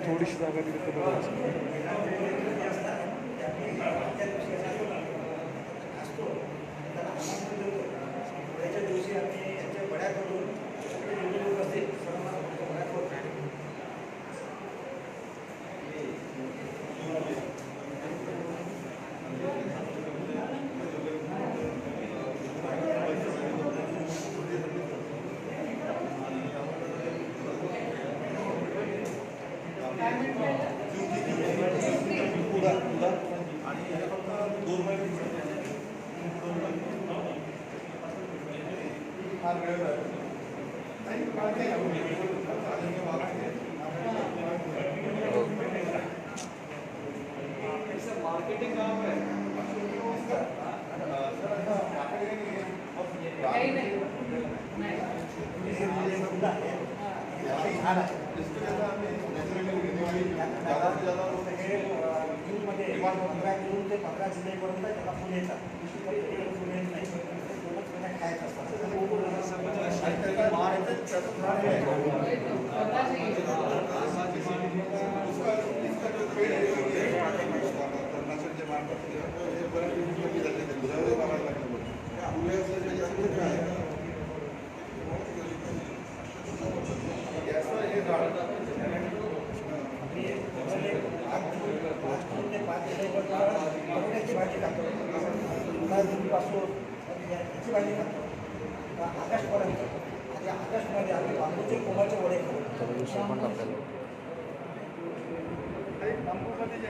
थोडीशी जागा दिली तर बरं असेल. मार्केटिंग काम है जूनमध्ये 15 जून ते 15 जुलैपर्यंत त्याला फुल येतात. फुल येत नाही खायचं असतात. भाजी खातो जूनपासून याची भाजी खातो ऑगस्टपर्यंत. आणि ऑगस्टमध्ये आम्ही बांबूचे कोंबाचे वडे खातो. बांबूमध्ये जे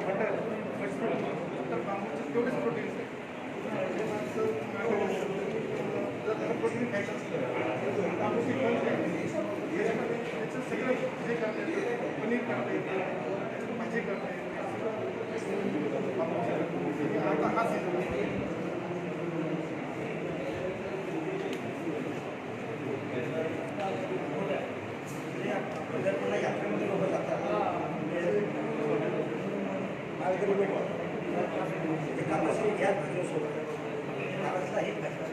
बटर मशरूम तर बांबूचे तेवढेच प्रोटीन्स आहेत. जर त्याला प्रोटीन खायचं असलं बांबूची याच्यामध्ये त्याचं सगळं जे करता येतं पनीर करता येतं भाजी करता येते. आता हा सीझन पंढरपूरला यात्रेमध्ये लोक जातात. मालकरी भेटतात एका वर्षी याच भाजीसोबत महाराष्ट्राला हे खातात.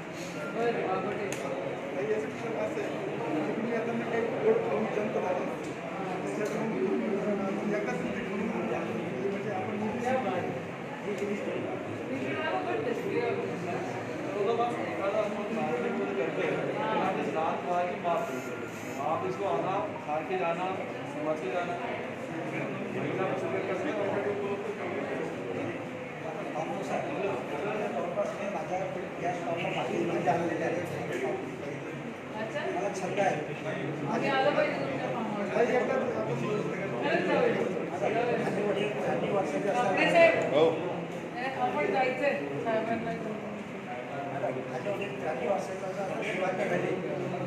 याचं क्षण असं आहे तुम्ही आता काही गोड खाऊन जंत झालं एकदाच म्हणजे आपण आप इसको आना खा के जाना समझ के जाना महिला माझ्या या स्टॉलला मागील भाजी आणलेली आहे. मला छंद आहे. भाजी वर्षाची असतात. काही वर्षाचा झाली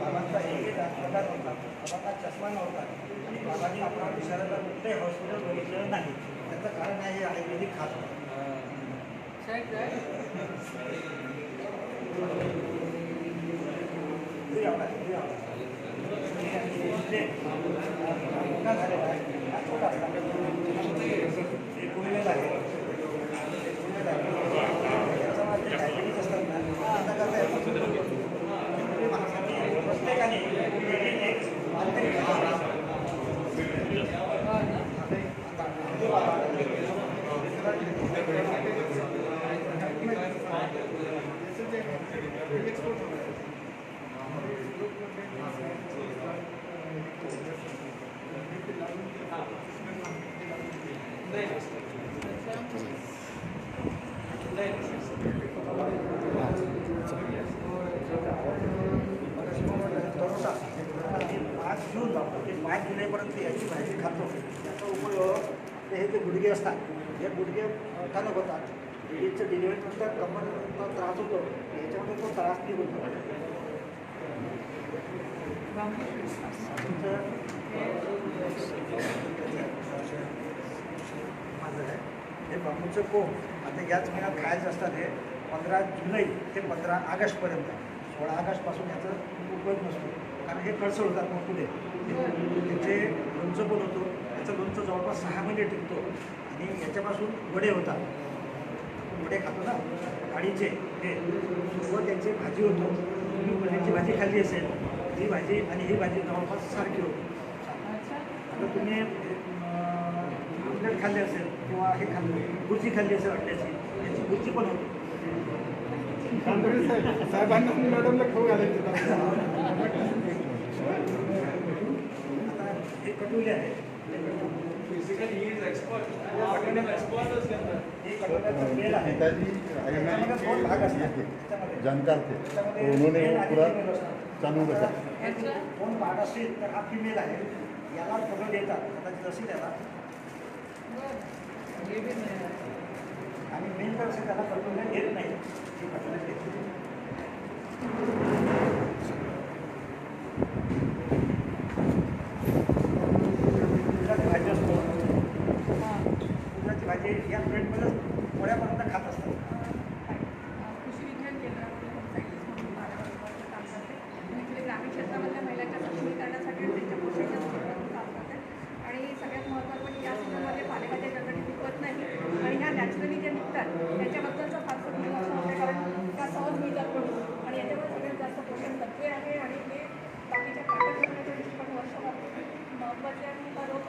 बाबांचा एकही प्रकार नव्हता. बाबांना चष्मा नव्हता आणि बाबांनी आपला शहराला कुठलंही हॉस्पिटल बघितलेलं नाही. त्याचं कारण आहे आयुर्वेदिक खात. मोठा झालेला आहे छोटा असतात पुण्याला आहे. त्याच्यामध्ये डायबिटीज असतात ना आता करता येतात. प्रत्येकाने जून ते 5 जुलैपर्यंत याची भाजी खातो. याचा उपयोग हे जे गुडघे असतात हे गुडघे अचानक होतात. लेडीजचं डिलिव्हरीनंतर कमरचा त्रास होतो याच्यामध्ये तो त्रास निघून जातो. माझं आहे हे बांबूचं कोंब आता याच महिन्यात खायचं असतात. हे 15 जुलै ते 15 ऑगस्टपर्यंत. 16 ऑगस्टपासून याचा उपयोग नसतो कारण हे कळसळ होतात मग पुढे. त्याचे लोणचं पण होतो. याचं लोणचं जवळपास 6 महिने टिकतो आणि याच्यापासून वडे होतात. वडे खातो ना डाळीचे हे सोबत याची भाजी होतो. तुम्ही पनीरची भाजी खाल्ली असेल ही भाजी आणि ही भाजी जवळपास सारखी होती. आता तुम्ही ऑमलेट खाल्ले असेल किंवा हे खाल्लं भुर्जी खाल्ली असेल अंड्याची याची भुर्जी पण होते. साहेबांना मॅडमला खाऊ घालायचं. आता हे कटोले आहे. Basically, he is expert. Expert is हे कटोऱ्याचा मेल आहे. नेताजी त्याच्यामध्ये दोन भाग असतात. त्याच्यामध्ये जानकार थे त्याच्यामध्ये उन्होंने मेल वो आणि पूरा female असतात. चालू रखा. हे दोन भाग असतील तर हा फिमेल आहे. याला पकड येतात कदाचित असेल त्याला आणि मेन तर असेल त्याला कटोऱ्या घेत नाही. हे कटोऱ्या घेत नाही. उडदाची भाजी असतो. उडदाची भाजी या प्लेटमध्येच पोळ्यापर्यंत खात असतात. कृषी विज्ञान केंद्रामध्ये होम सायन्टिस्ट म्हणून 12 वर्षाचं काम करते. मी इकडे ग्रामीण क्षेत्रामधल्या महिलांच्या सक्षमीकरणासाठी आणि त्यांच्या पोषणाच्या म्हणून काम करते. आणि सगळ्यात महत्त्वाचं म्हणजे या सीझनमध्ये पालेभाज्या जनरली पिकवत नाही आणि ह्या नॅचरली जे निघतात त्याच्याबद्दलचं फारसं मी लक्ष होते कारण त्या सहज मिळतात म्हणून आणि याच्यामध्ये सगळ्यात जास्त पोषण तत्वे आहे आणि ते बाकीच्या काटक करण्याच्या दृष्टीकोन वर्षभर महत्त्वाचे आणि हा रोग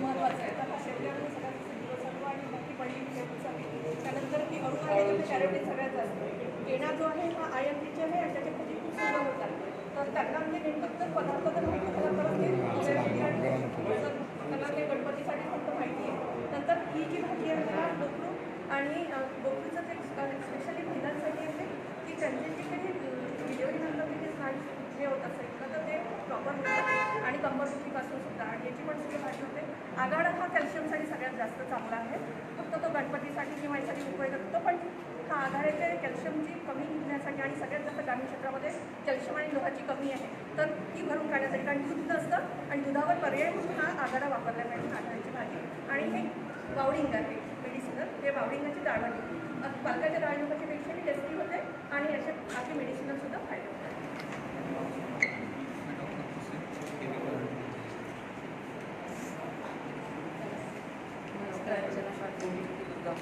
महत्त्वाचा आहे. तर हा शेवट्यामध्ये सगळ्यात जीवसत्व आणि मोठी पडली त्यानंतर ती अळू आहे त्याचं कॅरेटीन सगळ्यात जास्त. केळा जो आहे हा आयर्न रिच आहे आणि त्याच्या भाजी खूप सुंदर होतात. तर त्यांना म्हणजे नेमकं तर पदार्थ तर माहिती मला परत ते त्याला ते गणपतीसाठी फक्त माहिती आहे. नंतर ही जी भाजी आहे त्याला डोकरू आणि डोकरूचं ते स्पेशली महिलांसाठी आहे की त्यांचे जे काही डिलिव्हरीनंतर जे स्नायू हे होत असेल तर ते प्रॉपर होतात आणि कंबरदुखीपासून सुद्धा आणि याची पण सगळी भाजी होते. आगाडा हा कॅल्शियमसाठी सगळ्यात जास्त चांगला आहे. फक्त तो गणपतीसाठी किंवा यासाठी उपयोग करतो पण हा आघाड्याचे कॅल्शियमची कमी निघण्यासाठी आणि सगळ्यात जास्त ग्रामीण क्षेत्रामध्ये कॅल्शियम आणि लोहाची कमी आहे तर ती भरून काढण्यासाठी कारण दूध नसतं आणि दुधावर पर्याय म्हणून हा आघाडा वापरला पाहिजे आघाड्याची भाजी. आणि हे वावडिंग आहे मेडिसिनल ते वावडिंगाची डाळ आहे. पालकाच्या डाळीची पेक्षाही टेस्टी होते आणि असे असे मेडिसिनल सुद्धा फायदे होतात.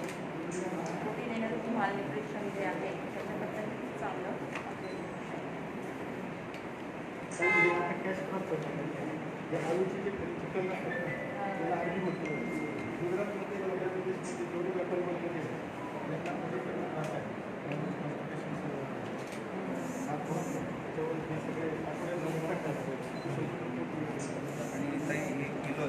प्रोटीन एनर्जी माल न्यूट्रिशन जे आहे त्याच्याबद्दल खूप चांगलं आलूची जे चिकन असतं त्याला आधी होतो गुजरातमध्ये जेवढे व्यापारी बनलेले आहेत त्याच्यामध्ये पण त्रास आहे. त्याच्यावर हे सगळे आणि हे किलो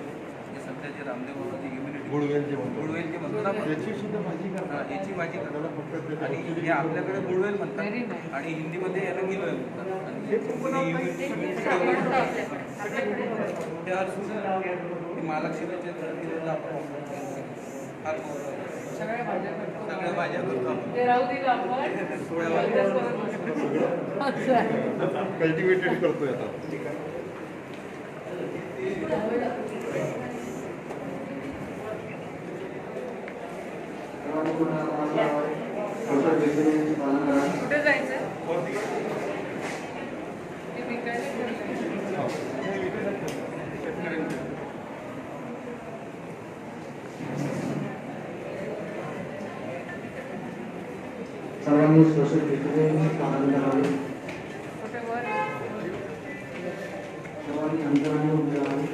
हे सध्या जे रामदेव बाबाची इम्युनिटी गुडवेल जे म्हणतो गुडवेल जे म्हणतो ना आपण, याची सुद्धा भाजी करतात. याची भाजी त्याला करतात फक्त त्याच्या आणि हे आपल्याकडे गुडवेल म्हणतात आणि हिंदीमध्ये याला गिलोय म्हणतात. आणि हे पण ते महालक्ष्मीचे किलोला आपण फार सगळ्या भाज्या करतो आपण. कल्टिवेटेड करतोय आता. कुठे जायचं ते विकायला सर्वांनी सोशल मीडियाने पालन करावे. कुठे वर सर्वांनी अंतराने उभे राहावे.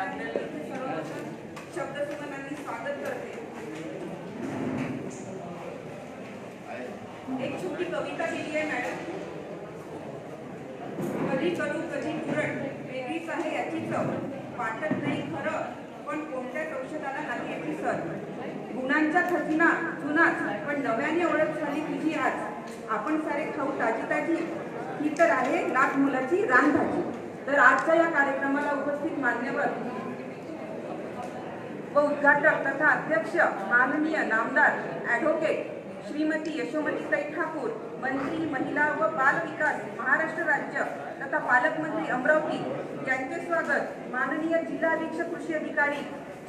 इथे सर्वप्रथम शब्दसुमनांनी स्वागत करते. एक छोटी कविता लिहिली आहे मॅडम. कधी कडू कधी तुरट वेगळीच आहे याची चव. वाटत नाही खरं पण कोणत्याच औषधाला नाही याची सर. गुणांचा खजिना जुनाच पण नव्याने ओळख झाली तुझी आज. आपण सारे खाऊ ताजी ताजी ही तर आहे लाख मुलाची रानभाजी. तर आजच्या या कार्यक्रमाला उपस्थित मान्यवर व उद्घाटक तथा अध्यक्ष माननीय नामदार ॲडव्होकेट श्रीमती यशोमतीताई ठाकूर, मंत्री महिला व बाल विकास महाराष्ट्र राज्य तथा पालकमंत्री अमरावती यांचे स्वागत माननीय जिल्हा अधीक्षक कृषी अधिकारी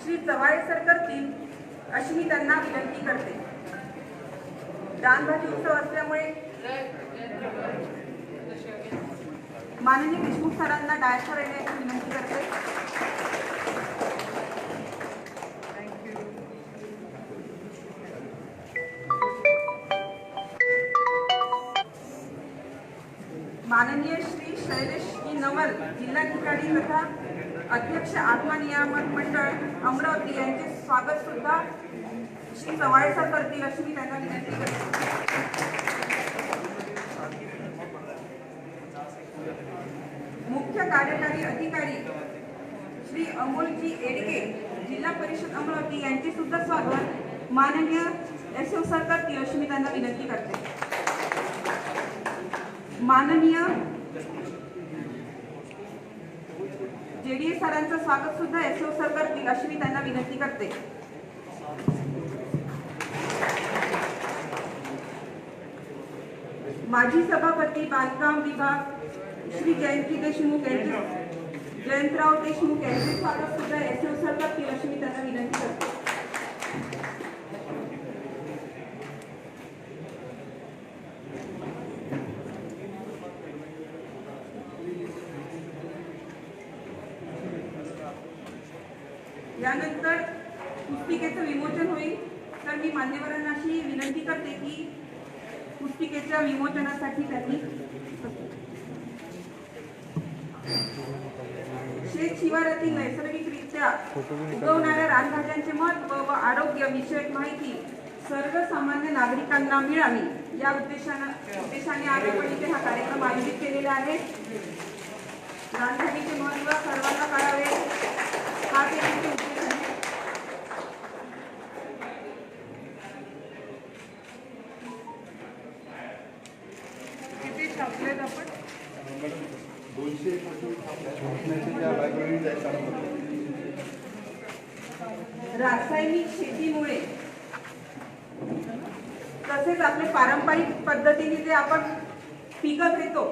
श्री चव्हाळे सर करतील अशी मी त्यांना विनंती करते. रानभाजी उत्सव असल्यामुळे माननीय देशमुख सरांना डायरेक्टर येण्याची विनंती करते. माननीय श्री शैलेश नवल जिल्हाधिकारी तथा अध्यक्ष आत्मा नियामक मंडळ अमरावती यांचे स्वागत सुद्धा श्री चव्हाळे सर करतील अशी मी त्यांना विनंती करते. मुख्य कार्यकारी अधिकारी श्री अमोलजी एडके जिल्हा परिषद अमरावती यांचे सुद्धा स्वागत माननीय एसओ सर करतील अशी मी त्यांना विनंती करते. माननीय जेडीए सरांचं स्वागत सुद्धा एसओ सर करतील अशी मी त्यांना विनंती करते. माजी सभापती बांधकाम विभाग श्री जयंतराव देशमुख यांचे स्वागत सुद्धा एसओ सर करतील अशी मी त्यांना विनंती करते. यानंतर पुस्तिकेचं विमोचन होईल. तर मी मान्यवरांना अशी विनंती करते की पुस्तिकेच्या विमोचनासाठी त्यांनी शेत शिवारातील नैसर्गिकरित्या उगवणाऱ्या रानभाज्यांचे महत्त्व व आरोग्य विषयक माहिती सर्वसामान्य नागरिकांना मिळावी या उद्देशाने आज आपण इथे हा कार्यक्रम आयोजित केलेला आहे. रानभाजीचे महत्त्व सर्वांना कळावे हा देखील उद्देश आहे. किती छापलेत आपण? 200 छापण्याच्या लायब्ररीज आहेत. रासायनिक शेतीमुळे तसेच आपले पारंपरिक पद्धतीने जे आपण पिकं घेतो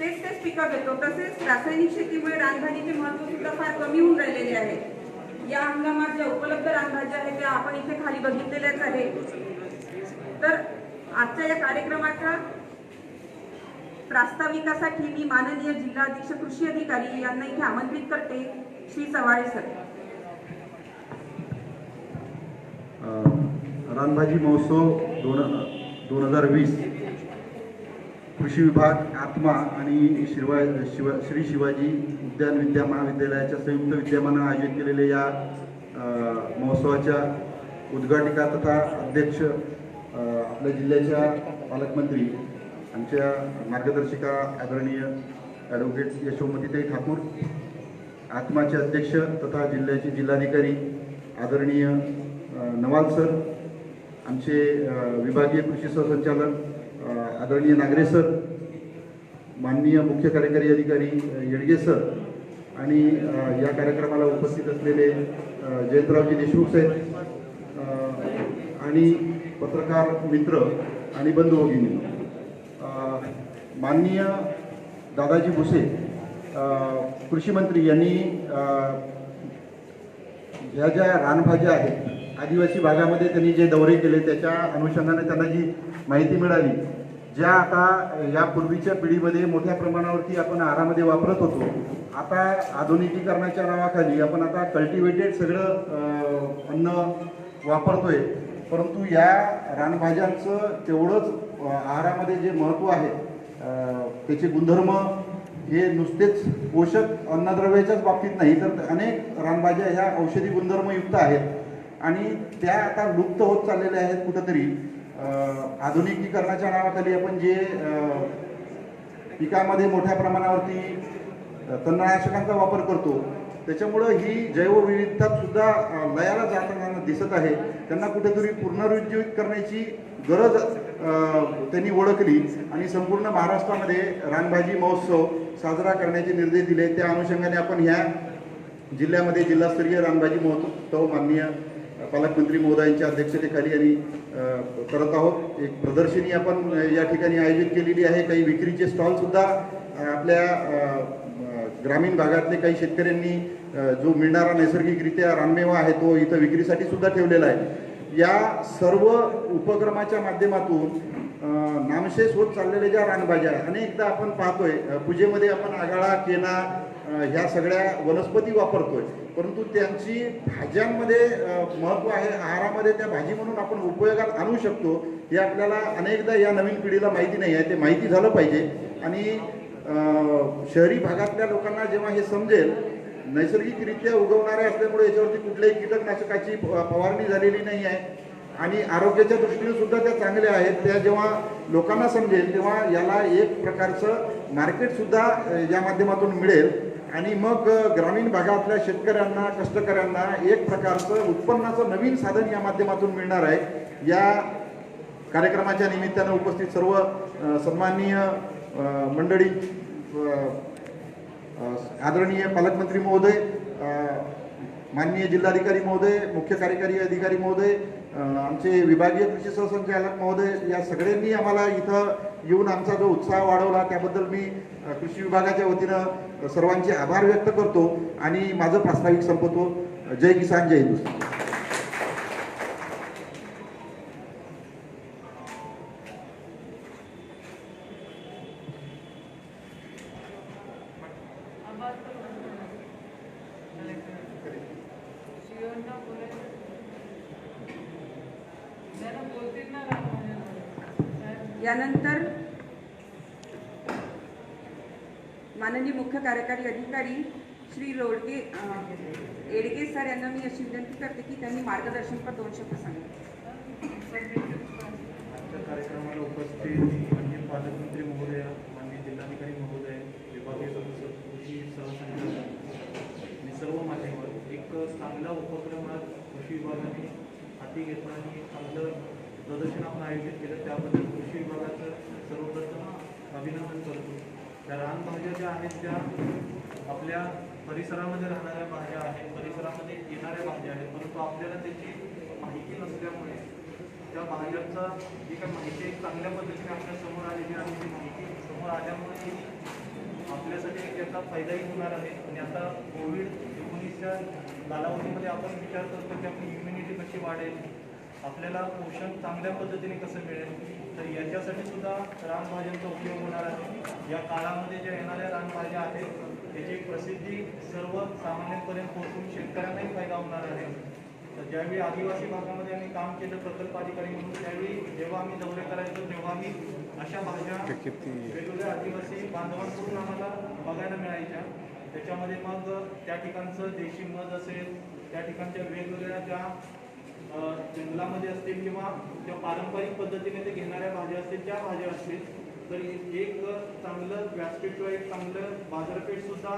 तेच पिकं घेतो. तसेच रासायनिक शेतीमुळे रानभाजीचे महत्त्व सुद्धा फार कमी होऊन राहिलेले आहे. या हंगामात ज्या उपलब्ध रानभाज्या आहेत त्या आपण इथे खाली बघितलेल्याच आहे. तर आजच्या या कार्यक्रमाच्या प्रास्ताविकासाठी मी माननीय जिल्हा अधीक्षक कृषी अधिकारी यांना इथे आमंत्रित करते. श्री चव्हाळे सर. रानभाजी महोत्सव 2020 कृषी विभाग आत्मा आणि श्री शिवाजी उद्यान विद्या महाविद्यालयाच्या संयुक्त विद्यमानं आयोजित केलेल्या या महोत्सवाच्या उद्घाटिका तथा अध्यक्ष आपल्या जिल्ह्याच्या पालकमंत्री आमच्या मार्गदर्शिका आदरणीय ॲडव्होकेट यशोमतीताई ठाकूर, आत्माचे अध्यक्ष तथा जिल्ह्याचे जिल्हाधिकारी आदरणीय नवाल सर, आमचे विभागीय कृषी सहसंचालक आदरणीय नागरे सर, माननीय मुख्य कार्यकारी अधिकारी येडगे सर आणि या कार्यक्रमाला उपस्थित असलेले जयंतरावजी देशमुख साहेब आणि पत्रकार मित्र आणि बंधू भगिनी, माननीय दादाजी भुसे कृषी मंत्री यांनी ह्या ज्या रानभाज्या आहेत आदिवासी भागामध्ये त्यांनी जे दौरे केले त्याच्या अनुषंगाने त्यांना जी माहिती मिळाली, ज्या आता यापूर्वीच्या पिढीमध्ये मोठ्या प्रमाणावरती आपण आहारामध्ये वापरत होतो, आता आधुनिकीकरणाच्या नावाखाली आपण आता कल्टिवेटेड सगळं अन्न वापरतोय, परंतु या रानभाज्यांचं तेवढंच आहारामध्ये जे महत्त्व आहे त्याचे गुणधर्म हे नुसतेच पोषक अन्नद्रव्याच्याच बाबतीत नाही तर अनेक रानभाज्या ह्या औषधी गुणधर्मयुक्त आहेत आणि त्या आता लुप्त होत चाललेल्या आहेत कुठंतरी. आधुनिकीकरणाच्या नावाखाली आपण जे पिकामध्ये मोठ्या प्रमाणावरती तणनाशकांचा वापर करतो त्याच्यामुळं ही जैवविविधता सुद्धा लयाला जाताना दिसत आहे. त्यांना कुठेतरी पुनरुज्जीवित करण्याची गरज त्यांनी ओळखली आणि संपूर्ण महाराष्ट्रामध्ये रानभाजी महोत्सव साजरा करण्याचे निर्देश दिले. त्या अनुषंगाने आपण ह्या जिल्ह्यामध्ये जिल्हास्तरीय रानभाजी महोत्सव माननीय पालकमंत्री महोदयांच्या अध्यक्षतेखाली आणि करत आहोत. एक प्रदर्शनी आपण या ठिकाणी आयोजित केलेली आहे. काही विक्रीचे स्टॉलसुद्धा आपल्या ग्रामीण भागातले काही शेतकऱ्यांनी जो मिळणारा नैसर्गिकरित्या रानमेवा आहे तो इथं विक्रीसाठी सुद्धा ठेवलेला आहे. या सर्व उपक्रमाच्या माध्यमातून नामशेष होत चाललेल्या ज्या रानभाज्या अनेकदा आपण पाहतोय पूजेमध्ये आपण आगाळा केना ह्या सगळ्या वनस्पती वापरतोय परंतु त्यांची भाज्यांमध्ये महत्त्व आहे. आहारामध्ये त्या भाजी म्हणून आपण उपयोगात आणू शकतो हे आपल्याला अनेकदा या नवीन पिढीला माहिती नाही आहे. ते माहिती झालं पाहिजे आणि शहरी भागातल्या लोकांना जेव्हा हे समजेल नैसर्गिकरित्या उगवणारे असल्यामुळे याच्यावरती कुठल्याही कीटकनाशकाची फवारणी झालेली नाही आहे आणि आरोग्याच्या दृष्टीने सुद्धा त्या चांगल्या आहेत. त्या जेव्हा लोकांना समजेल तेव्हा याला एक प्रकारचं मार्केटसुद्धा या माध्यमातून मिळेल आणि मग ग्रामीण भागातल्या शेतकऱ्यांना कष्टकऱ्यांना एक प्रकारचं उत्पन्नाचं नवीन साधन या माध्यमातून मिळणार आहे. या कार्यक्रमाच्या निमित्तानं उपस्थित सर्व सन्माननीय मंडळी, आदरणीय पालकमंत्री महोदय, माननीय जिल्हाधिकारी महोदय, मुख्य कार्यकारी अधिकारी महोदय, आमचे विभागीय कृषी सहसंचालक महोदय या सगळ्यांनी आम्हाला इथं येऊन आमचा जो उत्साह वाढवला त्याबद्दल मी कृषी विभागाच्या वतीनं सर्वांचे आभार व्यक्त करतो आणि माझं प्रास्ताविक संपवतो. जय किसान, जय हिंदुस्तान. यानंतर माननीय मुख्य कार्यकारी अधिकारी श्री एडगे सर यांना मी अशी विनंती करते की त्यांनी मार्गदर्शनपर 2 शब्द सांगितले. आजच्या कार्यक्रमाला उपस्थित माननीय पालकमंत्री महोदय, माननीय जिल्हाधिकारी महोदय, विभागीय सदस्य, कृषी सहसंचालक आणि सर्व मान्यवर एक चांगला उपक्रम आज कृषी विभागाने हाती घेतला आणि चांगलं प्रदर्शन आपण आयोजित केलं त्याबद्दल कृषी विभागाचं सर्वप्रथम अभिनंदन करतो. त्या रानभाज्या ज्या आहेत त्या आपल्या परिसरामध्ये राहणाऱ्या भाज्या आहेत, परिसरामध्ये येणाऱ्या भाज्या आहेत परंतु आपल्याला त्याची माहिती नसल्यामुळे त्या भाज्यांचा जी काही माहिती एक चांगल्या पद्धतीने आपल्या समोर आलेली आहे ती माहिती समोर आल्यामुळे आपल्यासाठी त्याचा फायदाही होणार आहे. आणि आता कोविड-19च्या कालावधीमध्ये आपण विचार करतो की आपली इम्युनिटी कशी वाढेल, आपल्याला पोषण चांगल्या पद्धतीने कसं मिळेल, तर याच्यासाठी सुद्धा रानभाज्यांचा उपयोग होणार आहे. या काळामध्ये ज्या येणाऱ्या रानभाज्या आहेत त्याची प्रसिद्धी सर्वसामान्यांपर्यंत पोहोचून शेतकऱ्यांनाही फायदा होणार आहे. तर ज्यावेळी आदिवासी भागामध्ये आम्ही काम केलं प्रकल्प अधिकारी म्हणून त्यावेळी जेव्हा आम्ही दौरे करायचो तेव्हा आम्ही अशा भाज्या वेगवेगळ्या आदिवासी बांधवांकडून आम्हाला बघायला मिळायच्या. त्याच्यामध्ये मग त्या ठिकाणचं देशी मध असेल, त्या ठिकाणच्या वेगवेगळ्या ज्या जंगलामध्ये असतील किंवा ज्या पारंपरिक पद्धतीने ते घेणाऱ्या भाज्या असतील त्या भाज्या असतील तर एक चांगलं व्यासपीठ किंवा एक चांगलं बाजारपेठसुद्धा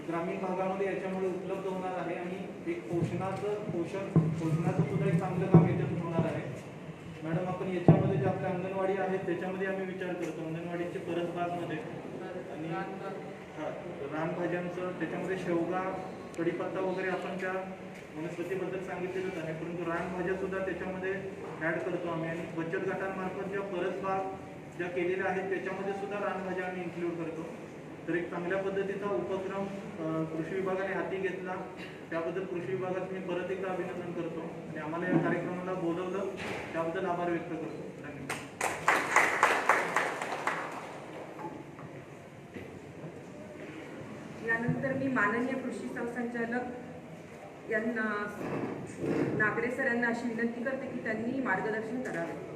ग्रामीण भागामध्ये याच्यामुळे उपलब्ध होणार आहे आणि एक पोषणाचं सुद्धा एक चांगलं काम याच्यातून होणार आहे. मॅडम, आपण याच्यामध्ये जे आपल्या अंगणवाडी आहेत त्याच्यामध्ये आम्ही विचार करतो अंगणवाडीचे परसबागमध्ये आणि रानभाज्यांचं त्याच्यामध्ये शेवगा, कढीपत्ता वगैरे आपण त्या वनस्पतीबद्दल सांगितलेलंच आहे परंतु रानभाज्या सुद्धा त्याच्यामध्ये ॲड करतो आम्ही आणि बचत गटांमार्फत ज्या परसबाग ज्या केलेल्या आहेत त्याच्यामध्ये सुद्धा रानभाज्या आम्ही इन्क्लूड करतो. तर एक चांगल्या पद्धतीचा उपक्रम कृषी विभागाने हाती घेतला त्याबद्दल कृषी विभागाचं मी परत एकदा अभिनंदन करतो आणि आम्हाला या कार्यक्रमाला बोलवलं त्याबद्दल आभार व्यक्त करतो. धन्यवाद. यानंतर मी माननीय कृषी सहसंचालक यांना नागरे सर यांना अशी विनंती करते की त्यांनी मार्गदर्शन करावे.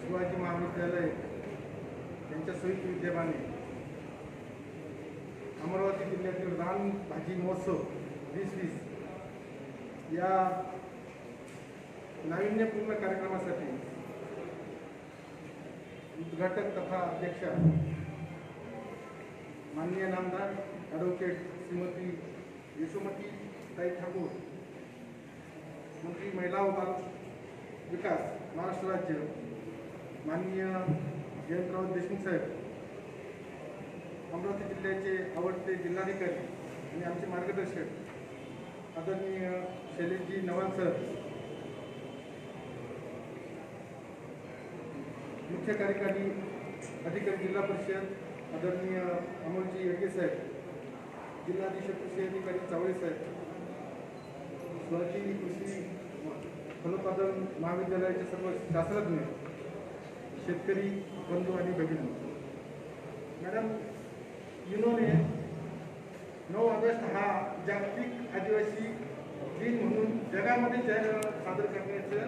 शिवाजी महाविद्यालय यांच्या संयुक्त विद्यमाने अमरावती जिल्ह्यातील रान भाजी महोत्सव 2020 या नाविन्यपूर्ण कार्यक्रमासाठी उद्घाटक तथा अध्यक्षा माननीय नामदार ॲडव्होकेट श्रीमती यशोमती ताई ठाकूर, मंत्री महिला व बाल विकास महाराष्ट्र राज्य माननीय जयंतराव देशमुख साहेब, अमरावती जिल्ह्याचे आवडते जिल्हाधिकारी आणि आमचे मार्गदर्शक आदरणीय शैलेशजी नवाल सर, मुख्य कार्यकारी अधिकारी जिल्हा परिषद आदरणीय अमोलजी येडगे साहेब, जिल्हाधीश कृषी अधिकारी चावळे साहेब, शिवाजी कृषी फलोत्पादन महाविद्यालयाचे सर्व शास्त्रज्ञ, शेतकरी बंधू आणि भगिनी, मॅडम, युनोने 9 ऑगस्ट हा जागतिक आदिवासी दिन म्हणून जगामध्ये जाहीर सादर करण्याच्या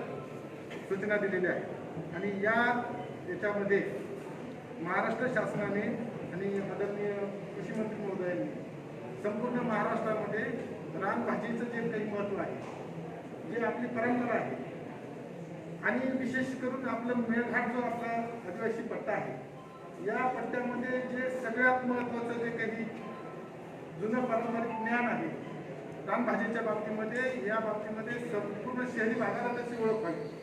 सूचना दिलेल्या आहे आणि याच्यामध्ये महाराष्ट्र शासनाने आणि आदरणीय कृषी मंत्री महोदयांनी संपूर्ण महाराष्ट्रामध्ये रानभाजीचं जे काही महत्त्व आहे, जे आपली परंपरा आहे आणि विशेष करून आपलं मेळघाट जो आपला आदिवासी पट्टा आहे, या पट्ट्यामध्ये जे सगळ्यात महत्त्वाचं जे काही जुनं पारंपरिक ज्ञान आहे रानभाजीच्या बाबतीमध्ये, या बाबतीमध्ये संपूर्ण शहरी भागाला त्याची ओळख पाहिजे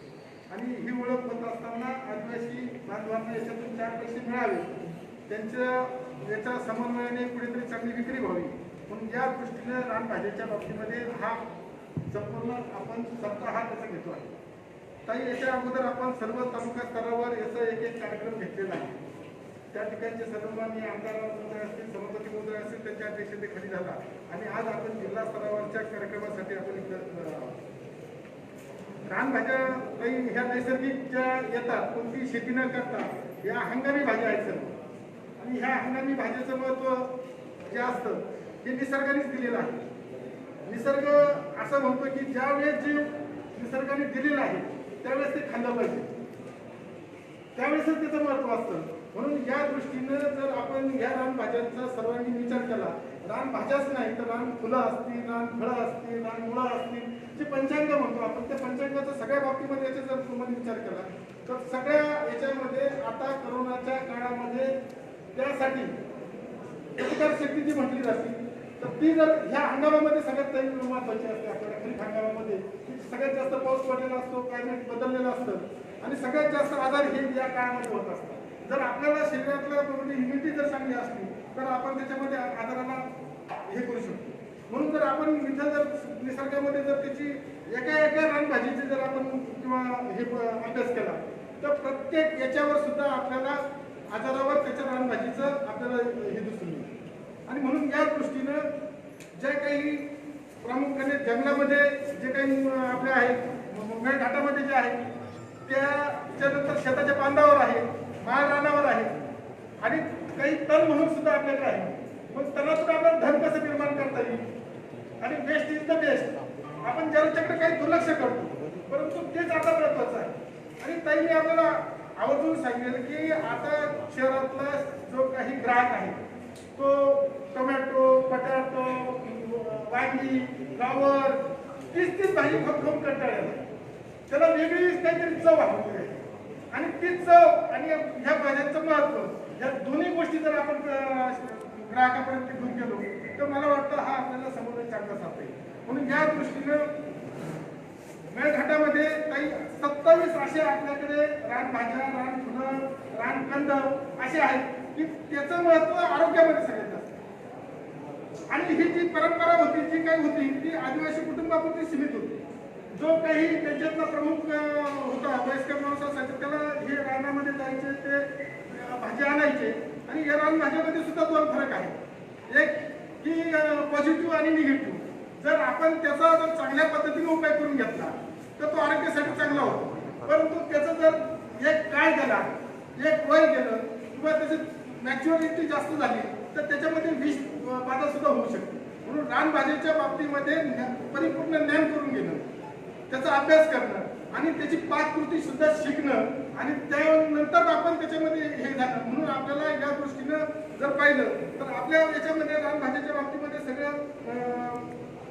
आणि ही ओळख होत असताना आदिवासी बांधवांना याच्यातून 4 पैसे मिळावे, त्यांच्या याच्या समन्वयाने कुठेतरी चांगली विक्री व्हावी, म्हणून या दृष्टीने रानभाजीच्या बाबतीमध्ये हा संपूर्ण आपण सप्ताह त्याचा घेतो आहे. ताई, याच्या अगोदर आपण सर्व तालुका स्तरावर याचा एक कार्यक्रम घेतलेला आहे. त्या ठिकाणचे सर्वमान्य आमदार महोदय असतील, सभापती महोदय असतील, त्यांच्या अध्यक्षतेखाली झाला आणि आज आपण जिल्हा स्तरावरच्या कार्यक्रमासाठी आपण इथं रानभाज्या काही ह्या नैसर्गिक ज्या येतात, कोणती शेती न करता या हंगामी भाज्या आहेत सर्व आणि ह्या हंगामी भाज्याचं महत्त्व जे असतं हे निसर्गानेच दिलेलं आहे. निसर्ग असं म्हणतो की ज्या वेळेस जे निसर्गाने दिलेलं आहे त्यावेळेस ते खाल्लं पाहिजे, त्यावेळेसच त्याचं महत्त्व असतं. म्हणून या दृष्टीनं जर आपण या रानभाज्यांचा सर्वांनी विचार केला, रानभाज्याच नाही तर रान फुलं असतील, रान फळं असतील, रान मुळं असतील, जे पंचांग म्हणतो आपण, त्या पंचांगाचा सगळ्या बाबतीमध्ये याचा जर तुम्हाला विचार केला तर सगळ्या याच्यामध्ये आता करोनाच्या काळामध्ये त्यासाठी प्रतिकारशक्ती जी म्हटली जाते तर ती जर ह्या हंगामामध्ये सगळ्यात काही महत्त्वाची असते. आपल्याला खरीप हंगामामध्ये सगळ्यात जास्त पाऊस पडलेला असतो, क्लायमेट बदललेलं असतं आणि सगळ्यात जास्त आजार हे या काळामध्ये होत असतात. जर आपल्याला शरीरातल्या इम्युनिटी जर चांगली असली तर आपण त्याच्यामध्ये आजाराला हे करू शकतो. म्हणून जर आपण इथं जर निसर्गामध्ये जर त्याची एका रानभाजीची जर आपण किंवा हे अभ्यास केला तर प्रत्येक याच्यावर सुद्धा आपल्याला आजारावर त्याच्या रानभाजीचं आपल्याला हे दिसून येईल. आणि म्हणून या दृष्टीनं ज्या काही प्रामुख्याने जंगलामध्ये जे काही आपले आहेत, मेळघाटामध्ये जे आहे त्याच्यानंतर शेताच्या बांधावर आहे, माळ रानावर आहे आणि काही तण म्हणून सुद्धा आपल्याकडे आहे. मग तणातून आपल्याला धन कसं निर्माण करता येईल आणि बेस्ट इज द बेस्ट. आपण ज्याच्याकडे काही दुर्लक्ष करतो परंतु तेच आता महत्वाचं आहे. आणि ताई मी आपल्याला आवर्जून सांगेल की आता शहरातला जो काही ग्राहक आहे तो टोमॅटो, बटाटो, वांगी, फ्लावर, तीच भाजी खाऊन कंटाळलेला, त्याला वेगळी काहीतरी चव हवी आहे आणि ती चव आणि ह्या भाज्यांचं महत्त्व या दोन्ही गोष्टी जर आपण ग्राहकापर्यंत घेऊन गेलो तर मला वाटतं हा आपल्याला समोर चांगला साधता येईल. म्हणून या दृष्टीनं मेळघाटामध्ये काही 27 असे आपल्याकडे रानभाज्या, रानफुलं, रानकंद असे आहेत की त्याचं महत्त्व आरोग्यामध्ये सगळ्यात जास्त. आणि ही जी परंपरा होती, जी काही होती ती आदिवासी कुटुंबापुरती सीमित होती. जो काही त्यांच्यातला प्रमुख होता वयस्कर माणूस असायचा त्याला हे रानामध्ये जायचे, ते भाजी आणायचे. आणि या रानभाज्यामध्ये सुद्धा 2 फरक आहेत, एक की पॉझिटिव्ह आणि निगेटिव्ह. जर आपण त्याचा जर चांगल्या पद्धतीने उपाय करून घेतला तर तो आरोग्यासाठी चांगला होतो. परंतु त्याचा जर एक काळ गेला, एक वय गेलं किंवा त्याची मॅच्युरिटी जास्त झाली तर त्याच्यामध्ये विष बाधा सुद्धा होऊ शकते. म्हणून रानभाज्याच्या बाबतीमध्ये परिपूर्ण ज्ञान करून घेणं, त्याचा अभ्यास करणं आणि त्याची पाककृती सुद्धा शिकणं आणि त्यानंतर आपण त्याच्यामध्ये हे झालं. म्हणून आपल्याला या दृष्टीनं जर पाहिलं तर आपल्या याच्यामध्ये रानभाज्याच्या बाबतीमध्ये सगळं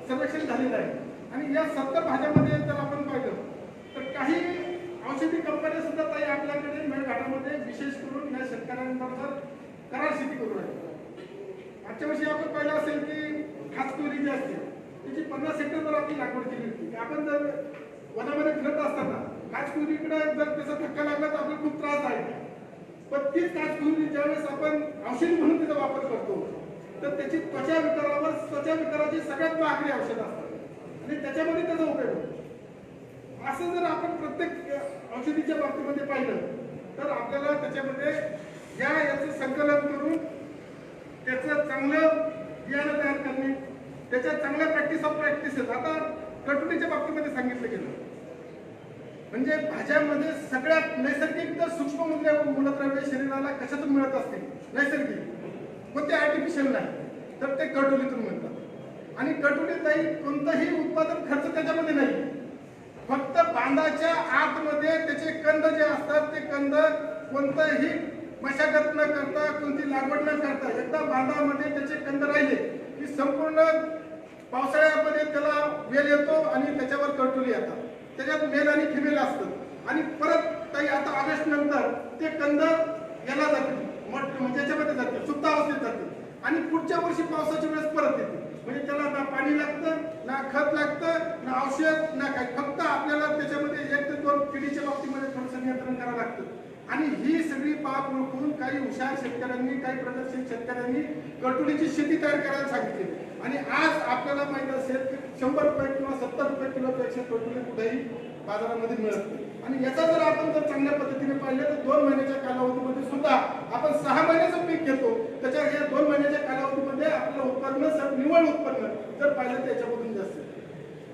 सर्वेक्षण झालेलं आहे. आणि या 70 भाज्यामध्ये जर आपण पाहिलं तर काही औषधी कंपन्या सुद्धा ताई आपल्याकडे मेळघाटामध्ये विशेष करून या शेतकऱ्यांबरोबर करार शेती करू राहिले. मागच्या वर्षी आपण पाहिलं असेल की खाचकुरी जी असते त्याची 50 हेक्टरवर आपली लागवड केली होती. आपण जर वनामध्ये फिरत असताना काचकुरीकडे जर त्याचा धक्का लागला तर आपल्याला खूप त्रास आहे. पण तीच काचकुरी ज्यावेळेस आपण औषधी म्हणून त्याचा वापर करतो तर त्याची त्वचा विकाराची सगळ्यात महागडी औषध असतात आणि त्याच्यामध्ये त्याचा उपयोग होतो. असं जर आपण प्रत्येक औषधीच्या बाबतीमध्ये पाहिलं तर आपल्याला त्याच्यामध्ये याचं संकलन करून त्याचं चांगलं बियाणं तयार करणे, त्याच्या चांगल्या प्रॅक्टिस ऑफ प्रॅक्टिसेस. आता कटुनीच्या बाबतीमध्ये सांगितलं गेलं म्हणजे भाज्यामध्ये सगळ्यात नैसर्गिक सूक्ष्म मूलद्रव्य शरीराला कशातून मिळत असतील नैसर्गिक, कोणते आर्टिफिशियल नाही तर ते कडुलीतून मिळतात. आणि कडुलीतही कोणतंही उत्पादन खर्च त्याच्यामध्ये नाही. फक्त बांधाच्या आतमध्ये त्याचे कंद जे असतात ते कंद कोणतंही मशागत न करता कोणती लागवड न करता एकदा बांधामध्ये त्याचे कंद राहिले की संपूर्ण पावसाळ्यामध्ये त्याला वेल येतो आणि त्याच्यावर कडुली येतात. त्याच्यात मेल आणि फिमेल असतं आणि परत काही आता ऑगस्ट नंतर ते कंद याला जातील म्हणजे याच्यामध्ये जातील सुप्तावस्थेत जातील आणि पुढच्या वर्षी पावसाच्या वेळेस परत येते. म्हणजे त्याला ना पाणी लागतं ना खत लागतं ना औषध ना काय, फक्त आपल्याला त्याच्यामध्ये 1 ते 2 किडीच्या बाबतीमध्ये थोडंसं नियंत्रण करावं लागतं. आणि ही सगळी पाप ओळखून काही हुशार शेतकऱ्यांनी काही प्रगतशील शेतकऱ्यांनी कडुलीची शेती तयार करायला सांगितली. आणि आज आपल्याला माहित असेल की 100 रुपये किंवा 70 रुपये किलोपेक्षा कडुली कुठेही बाजारामध्ये मिळत नाही. आणि याचा जर आपण जर चांगल्या पद्धतीने पाहिलं तर 2 महिन्याच्या कालावधीमध्ये सुद्धा आपण 6 महिन्याचं पीक घेतो त्याच्या या 2 महिन्याच्या कालावधीमध्ये आपलं उत्पन्न निव्वळ उत्पन्न जर पाहिलं तर याच्यामधून जास्त आहे.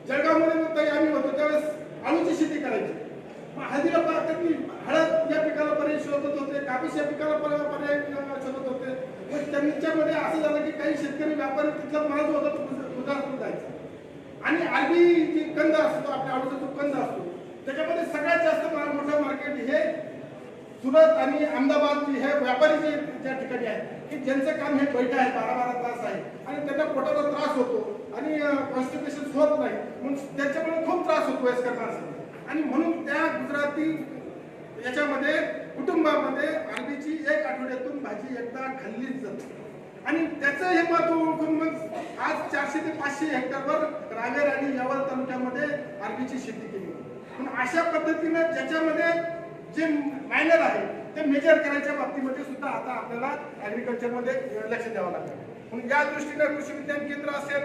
जळगावमध्ये ताई आम्ही होतो त्यावेळेस आळूची शेती करायची. हळदीला हळद या पिकाला पर्याय शोधत होते, कापूस या पिकाला पर्याय शोधत होते. मग त्यांच्यामध्ये असं झालं की काही शेतकरी व्यापारी तिथला माल जो होता तो गुजरातला जायचा. आणि आरबी जी कंद असतो आपल्या आळूचा जो कंद असतो त्याच्यामध्ये सगळ्यात जास्त मोठं मार्केट हे सुरत आणि अहमदाबाद हे व्यापारी जे ज्या ठिकाणी आहेत की ज्यांचं काम हे बैठं आहे 12-12 तास आहे आणि त्यांना पोटाचा त्रास होतो आणि कॉन्स्टिपेशन होत नाही म्हणून त्याच्यामुळे खूप त्रास होतो वयस्कर माणसाला. आणि म्हणून त्या गुजराती याच्यामध्ये कुटुंबामध्ये आरबीची 1 आठवड्यातून भाजी एकदा खाल्लीच जाते. आणि त्याचं हे महत्व ओळखून मग आज 400 ते 500 हेक्टरवर रावेर आणि यावल तालुक्यामध्ये आरबीची शेती केली. पण अशा पद्धतीनं ज्याच्यामध्ये जे मायनर आहे ते मेजर करायच्या बाबतीमध्ये सुद्धा आता आपल्याला ॲग्रिकल्चरमध्ये लक्ष द्यावं लागतं. म्हणून या दृष्टीने कृषी विज्ञान केंद्र असेल,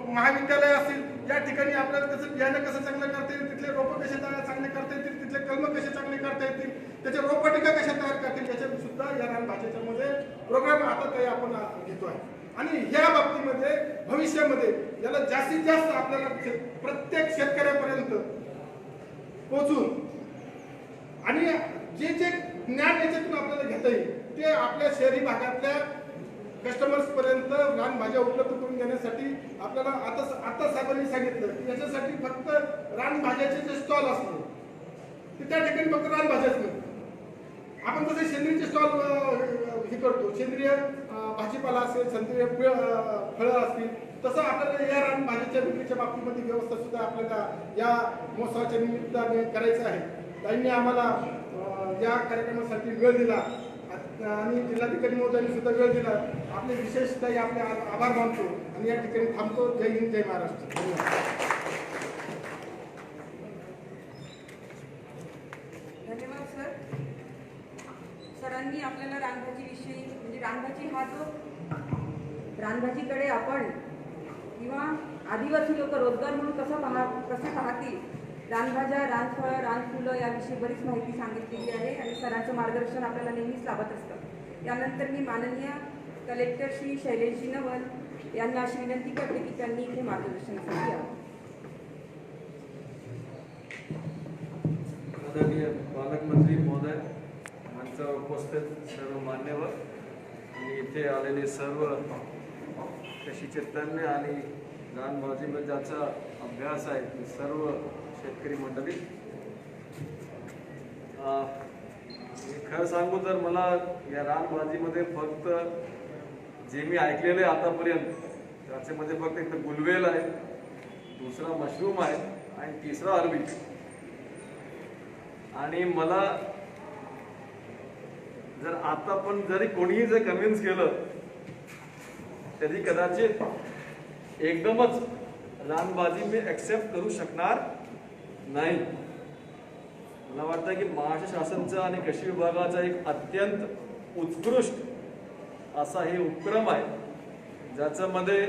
महाविद्यालय असेल, या ठिकाणी आपल्याला त्याचं बियाणं कसं चांगलं करता येईल, तिथले रोपं कसे चांगले करता येतील, तिथले कलम कसे चांगले करता येतील, त्याच्या रोपवाटिका कशा तयार करतील याच्यात सुद्धा या रानभाज्याच्यामध्ये प्रोग्राम आता काही आपण घेतो आहे. आणि ह्या बाबतीमध्ये भविष्यामध्ये याला जास्तीत जास्त आपल्याला प्रत्येक शेतकऱ्यापर्यंत पोहोचून आणि जे जे ज्ञान याच्यातून आपल्याला घेता येईल ते आपल्या शहरी भागातल्या कस्टमर्स पर्यंत रानभाज्या उपलब्ध करून देण्यासाठी आपल्याला आता साहेबांनी सांगितलं की याच्यासाठी फक्त रानभाज्याचे जे स्टॉल असले ते त्या ठिकाणी फक्त रानभाज्याच नाही. आपण जसे सेंद्रियचे स्टॉल हे करतो, सेंद्रिय भाजीपाला असेल, सेंद्रिय फळं असतील, तसं आपल्याला या रानभाज्याच्या विक्रीच्या बाबतीमध्ये व्यवस्था सुद्धा आपल्याला या महोत्सवाच्या निमित्ताने करायचं आहे. त्यांनी आम्हाला या कार्यक्रमासाठी वेळ दिला आणि जिल्हाधिकारी महोदयांनी सुद्धा वेळ दिला. आपले विशेषतः आपले आभार मानतो आणि या ठिकाणी थांबतो. जय हिंद, जय महाराष्ट्र. धन्यवाद सर. सरांनी आपल्याला रानभाजीविषयी म्हणजे रानभाजी हा जो रानभाजीकडे आपण किंवा आदिवासी लोक रोजगार म्हणून कसे पाहतील, रानभाज्या, रानफळं, रानफुलं याविषयी बरीच माहिती सांगितलेली आहे आणि सरांचं मार्गदर्शन आपल्याला नेहमीच लाभत असतं. यानंतर मी माननीय कलेक्टर श्री शैलेशजी नवल यांना अशी विनंती करते की त्यांनी इथे मार्गदर्शनासाठी यावं. आदरणीय पालकमंत्री महोदय, आमचा उपस्थित सर्व मान्यवर आणि इथे आलेले सर्व कृषीचे तज्ञ आणि रानभाजीमध्ये ज्याचा अभ्यास आहे ते सर्व शेतकरी मंडळी, खरं सांगू तर मला या रानभाजीमध्ये फक्त जे मी ऐकलेले आतापर्यंत त्याच्यामध्ये फक्त एक तर गुलवेल आहे, दुसरा मशरूम आहे आणि तिसरा अरबी. आणि मला जर आता पण जरी कोणीही जर कन्व्हिन्स केलं तरी कदाचित एकदमच रानभाजी मी ऍक्सेप्ट करू शकणार नाही. मला वाटतं की महाराष्ट्र शासनचा आणि कृषी विभागाचा एक अत्यंत उत्कृष्ट असा हे उपक्रम आहे, ज्याच्यामध्ये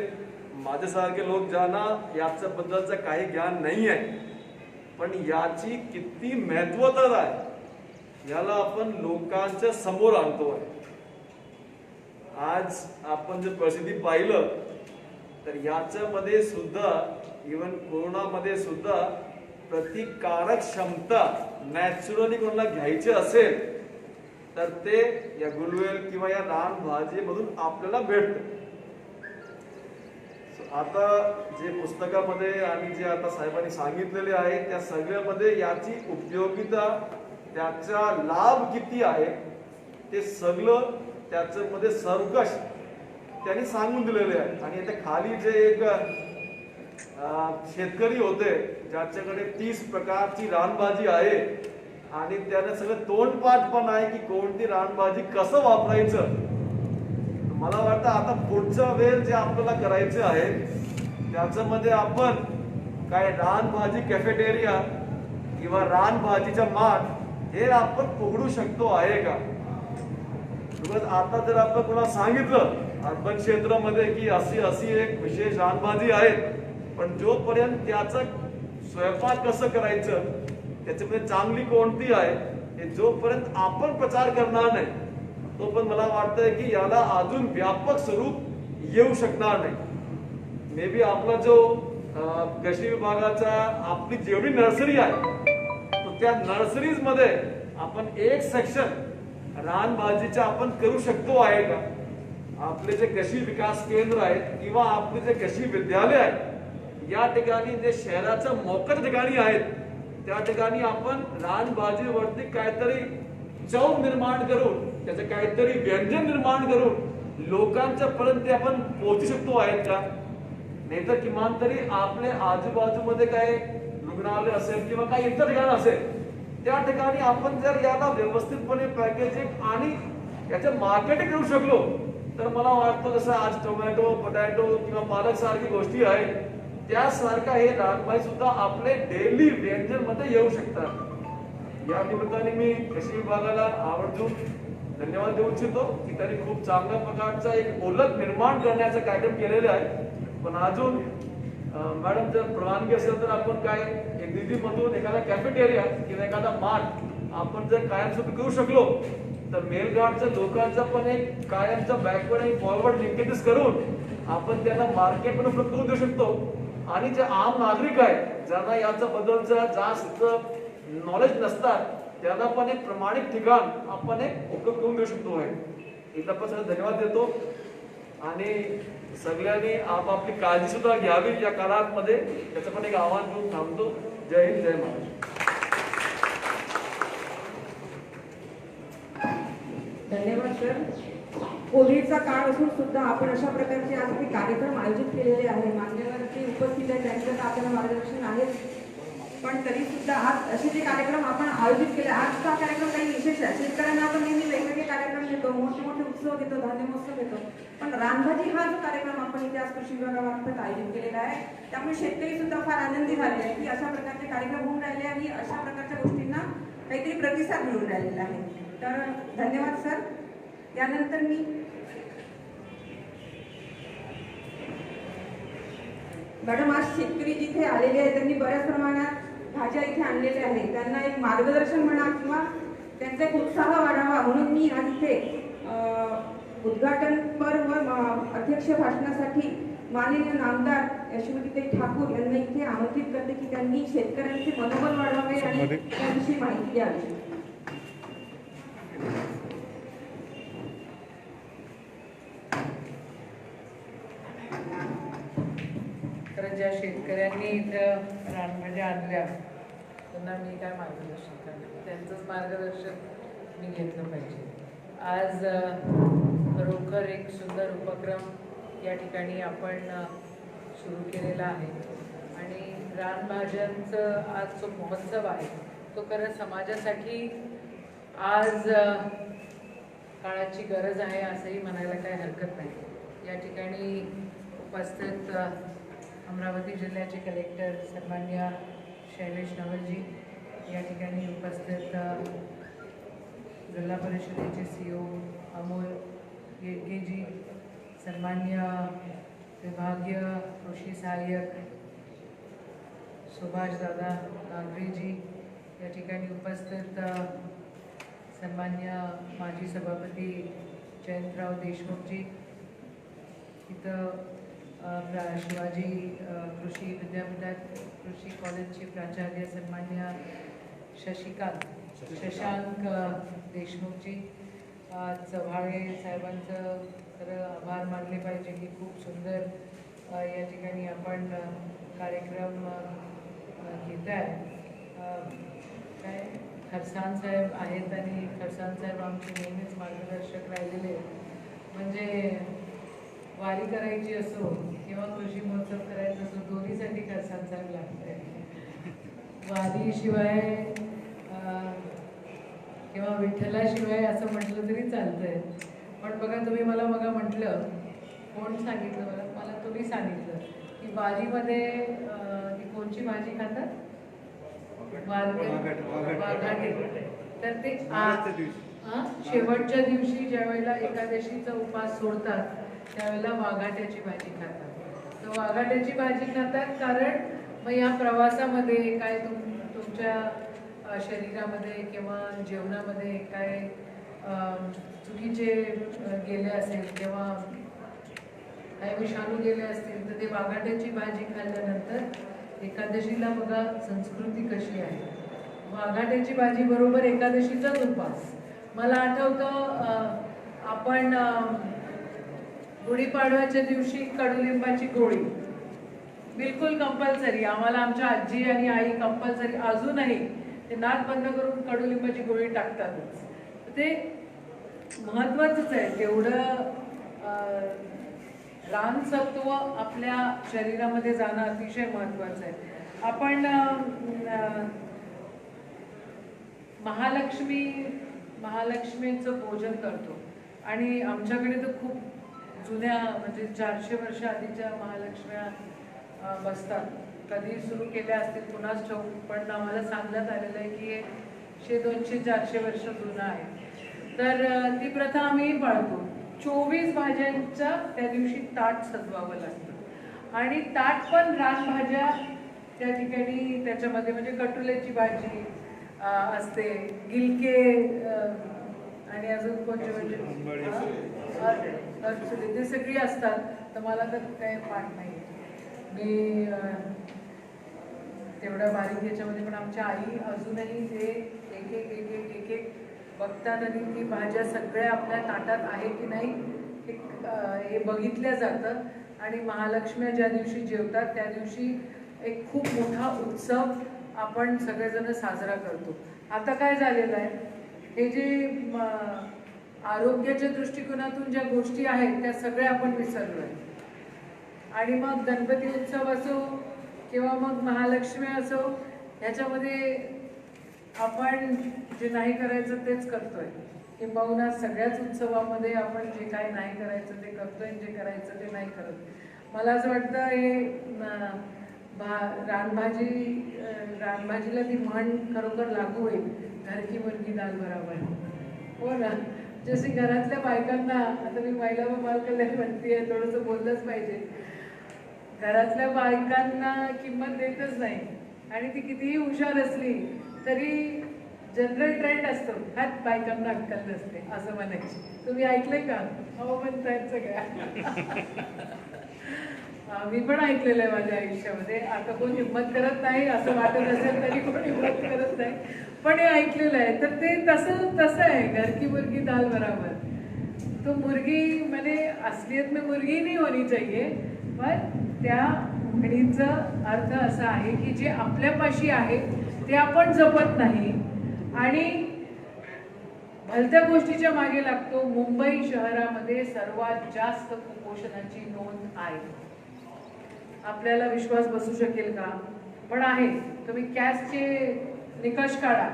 माझ्यासारखे लोक ज्यांना याच्याबद्दलचं काही ज्ञान नाही आहे पण याची किती महत्वता आहे याला आपण लोकांच्या समोर आणतोय. आज आपण जर परिस्थिती पाहिलं तर याच्यामध्ये सुद्धा इव्हन कोरोनामध्ये सुद्धा प्रतिकारक क्षमता नॅचरली कोणाला घ्यायचे असेल तर ते या गुलवेल किंवा या रानभाजीमधून आपल्याला भेटतं. आता जे पुस्तकामध्ये आणि जे आता साहेबांनी सांगितलेले आहे त्या सगळ्यामध्ये याची उपयोगिता, त्याचा लाभ किती आहे ते सगळं त्याच्यामध्ये सर्वकष त्यांनी सांगून दिलेले आहे. आणि आता खाली जे एक शेतकरी होते ज्याच्याकडे 30 प्रकारची रानभाजी आहे आणि त्याने सगळं तोंडपाठ पण आहे की कोणती रानभाजी कसं वापरायचं. मला वाटतं आता पुढचा वेळ जे आपल्याला करायचे आहे त्याच्यामध्ये आपण काय रानभाजी कॅफेटेरिया किंवा रानभाजीचा माठ हे आपण उघडू शकतो आहे का. बिकॉज आता जर आपण कोणाला सांगितलं अर्बन क्षेत्रामध्ये की अशी एक विशेष रानभाजी आहे पण जोपर्यंत त्याचा स्वयंपाक कसं करायचं त्याच्यामध्ये चांगली कोणती आहे हे जोपर्यंत आपण प्रचार करणार नाही तो पण मला वाटतंय की याला अजून व्यापक स्वरूप येऊ शकणार नाही. मे बी आपला जो कृषी विभागाचा आपली जेवढी नर्सरी आहे तो त्या नर्सरीज मध्ये आपण एक सेक्शन रानभाजीचा आपण करू शकतो आहे का. आपले जे कृषी विकास केंद्र आहेत किंवा आपले जे कृषी विद्यालय आहेत या ठिकाणी जे शहराच्या मोकळ्या ठिकाणी आहेत त्या ठिकाणी आपण रानभाजीवरती काहीतरी चव निर्माण करून त्याचं काहीतरी व्यंजन निर्माण करून लोकांच्या पर्यंत आपण पोहोचू शकतो आहेत का. नाहीतर किमान तरी आपल्या आजूबाजूमध्ये काय रुग्णालय असेल किंवा काही इतर ठिकाण असेल त्या ठिकाणी आपण जर याला व्यवस्थितपणे पॅकेजिंग आणि याचं मार्केटिंग करू शकलो तर मला वाटतं जसं आज टोमॅटो, पोटॅटो किंवा पालक सारखी गोष्टी आहेत त्यासारखा हे रानभाजी सुद्धा आपले डेली व्यंजन मध्ये येऊ शकतात. या निमित्ताने मी कृषी विभागाला आवर्जून धन्यवाद देऊ इच्छितो की त्यांनी खूप चांगल्या प्रकारचा एक ओळख निर्माण करण्याचा कार्यक्रम केलेला आहे. पण अजून मॅडम जर परवानगी असेल तर आपण काय एक निधीमधून एखादा कॅफेटेरिया किंवा एखादा मार्ट आपण जर कायमस्वरूपी करू शकलो तर मेलघाटच्या लोकांचा पण एक कायमचा बॅकवर्ड आणि फॉरवर्ड लिंकेजेस करून आपण त्यांना मार्केटमध्ये उपलब्ध करून देऊ शकतो. आणि जे आम नागरिक आहेत ज्यांना याचा बद्दलचा जास्त नॉलेज नसतात त्यांना पण एक प्रमाणित ठिकाण आपण एक उपलब्ध करून देऊ शकतो आहे. एकदा पण सगळं धन्यवाद देतो आणि सगळ्यांनी आपापली काळजी सुद्धा घ्यावी या काळामध्ये त्याचं पण एक आव्हान घेऊन थांबतो. जय हिंद, जय महाराष्ट्र. धन्यवाद सर. कोविडचा काळ असून सुद्धा आपण अशा प्रकारचे आज काही कार्यक्रम आयोजित केलेले आहे. मान्यवर जे उपस्थित आहेत त्यांचं तर आपल्याला मार्गदर्शन आहेच पण तरी सुद्धा आज असे जे कार्यक्रम आपण आयोजित केले आजचा कार्यक्रम काही विशेष आहे. शेतकऱ्यांना आपण नेहमी वेगवेगळे कार्यक्रम घेतो, मोठे मोठे उत्सव घेतो, धान्य महोत्सव घेतो पण रानभाजी हा जो कार्यक्रम आपण इथे आज कृषी विभागामार्फत आयोजित केलेला आहे त्यामुळे शेतकरी सुद्धा फार आनंदी झाले आहेत की अशा प्रकारचे कार्यक्रम होऊन राहिले आणि अशा प्रकारच्या गोष्टींना काहीतरी प्रतिसाद मिळून राहिलेला आहे. तर धन्यवाद सर. त्यानंतर मी मॅडम आज शेतकरी जिथे आलेले आहेत त्यांनी बऱ्याच प्रमाणात भाज्या इथे आणलेल्या आहेत त्यांना एक मार्गदर्शन म्हणा किंवा त्यांचा एक उत्साह वाढावा म्हणून मी आज इथे उद्घाटनपर व अध्यक्ष भाषणासाठी माननीय नामदार यशोमतीताई ठाकूर यांना इथे आमंत्रित करते की त्यांनी शेतकऱ्यांचे मनोबल वाढवावे आणि त्याविषयी माहिती द्यावी. तर ज्या शेतकऱ्यांनी इथं रानभाज्या आणल्या त्यांना मी काय मार्गदर्शन करणार त्यांचंच मार्गदर्शन मी घेतलं पाहिजे. आज खरोखर एक सुंदर उपक्रम या ठिकाणी आपण सुरू केलेला आहे आणि रानभाज्यांचं आज जो महोत्सव आहे तो खरं समाजासाठी आज काळाची गरज आहे असंही म्हणायला काही हरकत नाही. या ठिकाणी उपस्थित अमरावती जिल्ह्याचे कलेक्टर सन्मान्य शैलेश नवलजी, या ठिकाणी उपस्थित जिल्हा परिषदेचे CEO अमोल येडगेजी, सन्मान्य विभागीय कृषी सहाय्यक सुभाषदादा नागरेजी, या ठिकाणी उपस्थित सन्मान्य माजी सभापती जयंतराव देशमुखजी, इथं शिवाजी कृषी विद्यापीठात कृषी कॉलेजचे प्राचार्य सन्मान्य शशांक देशमुखजी, चव्हाळे साहेबांचं खरं आभार मानले पाहिजे की खूप सुंदर या ठिकाणी आपण कार्यक्रम घेत आहे. काय खरसाण साहेब आहेत आणि खरसाण साहेब आमचे नेहमीच मार्गदर्शक राहिलेले आहेत. म्हणजे वारी करायची असो किंवा कृषी महोत्सव करायचा असो, दोन्हीसाठी खरसाण साहेब लागत आहे. वारीशिवाय किंवा विठ्ठलाशिवाय असं म्हटलं तरी चालतंय. पण बघा, तुम्ही मला मग म्हटलं, कोण सांगितलं मला तुम्ही सांगितलं की वारीमध्ये ती कोणची भाजी खातात? वाघाटे. तर ते शेवटच्या दिवशी ज्या वेळेला एकादशीचा उपास सोडतात त्यावेळेला वाघाट्याची भाजी खातात. तर वाघाट्याची भाजी खातात कारण मग या प्रवासामध्ये काय तुमच्या शरीरामध्ये किंवा जेवणामध्ये काय चुकीचे गेले असेल किंवा काही विषाणू गेले असतील तर ते वाघाट्याची भाजी खाल्ल्यानंतर एकादशीला बघा संस्कृती कशी आहे. वाघाट्याची भाजी बरोबर एकादशीचाच उपास. मला आठवतं आपण गुढीपाडव्याच्या दिवशी कडुलिंबाची गोळी बिलकुल कंपल्सरी. आम्हाला आमच्या आजी आणि आई कंपल्सरी अजूनही ते नाक बंद करून कडुलिंबाची गोळी टाकतातच. ते महत्त्वाचंच आहे. तेवढं रानसत्व आपल्या शरीरामध्ये जाणं अतिशय महत्त्वाचं आहे. आपण महालक्ष्मीचं पूजन करतो आणि आमच्याकडे तर खूप जुन्या म्हणजे 400 वर्ष आधीच्या महालक्ष्म्या बसतात. कधी सुरू केल्या असतील कुणाच ठाऊक, पण आम्हाला सांगण्यात आलेलं आहे की 100-200-400 वर्ष जुनं आहे. तर ती प्रथा आम्ही पाळतो. 24 भाज्यांचा त्या दिवशी ताट सजवावं लागतं आणि ताट पण रानभाज्या त्या ठिकाणी त्याच्यामध्ये म्हणजे कटुल्याची भाजी असते, गिलके आणि अजून कोणते म्हणजे ते सगळी असतात. तर मला तर काही पाठ नाही. मी तेवढ्या बारीक याच्यामध्ये पण आमच्या आई अजूनही ते एक एक बघतात आणि ती भाज्या सगळ्या आपल्या ताटात आहे की नाही हे बघितल्या जातं. आणि महालक्ष्म्या ज्या दिवशी जेवतात त्या दिवशी एक खूप मोठा उत्सव आपण सगळेजण साजरा करतो. आता काय झालेलं आहे, हे जे आरोग्याच्या दृष्टिकोनातून ज्या गोष्टी आहेत त्या सगळ्या आपण विसरलो आहे. आणि मग गणपती उत्सव असो किंवा मग महालक्ष्मी असो, ह्याच्यामध्ये आपण जे नाही करायचं तेच करतोय. किंबहुना सगळ्याच उत्सवामध्ये आपण जे काय नाही करायचं ते करतोय, जे करायचं ते नाही करत. मला असं वाटतं हे रानभाजीला ती म्हण खरोखर लागू होईल, घर की मुर्गी दाल बराबर. हो ना, जशी घरातल्या बायकांना, आता मी महिला व बालकल्याण म्हणते, थोडंसं बोललंच पाहिजे. घरातल्या बायकांना किंमत देतच नाही आणि ती कितीही हुशार असली तरी जनरल ट्रेंड असतो, ह्यात बायकांना अक्कल नसते असं म्हणायची. तुम्ही ऐकलंय का? हो म्हणतायत सगळ्या. मी पण ऐकलेलं आहे माझ्या आयुष्यामध्ये. आता कोण हिंमत करत नाही असं वाटत असेल तरी कोण हिंमत करत नाही, पण हे ऐकलेलं आहे. तर ते तसं आहे, घर की मुर्गी दाल बराबर. तो मुर्गी म्हणजे असलियत में मुर्गी नहीं होनी चाहिए, पण त्या म्हणीचा अर्थ असा आहे की जे आपल्यापाशी आहे ते आपण जपत नाही आणि भलत्या गोष्टीच्या मागे लागतो. मुंबई शहरामध्ये सर्वात जास्त कुपोषणाची नोंद आहे. आपल्याला विश्वास बसू शकेल का? पण आहे. तुम्ही कॅशचे निकष काढा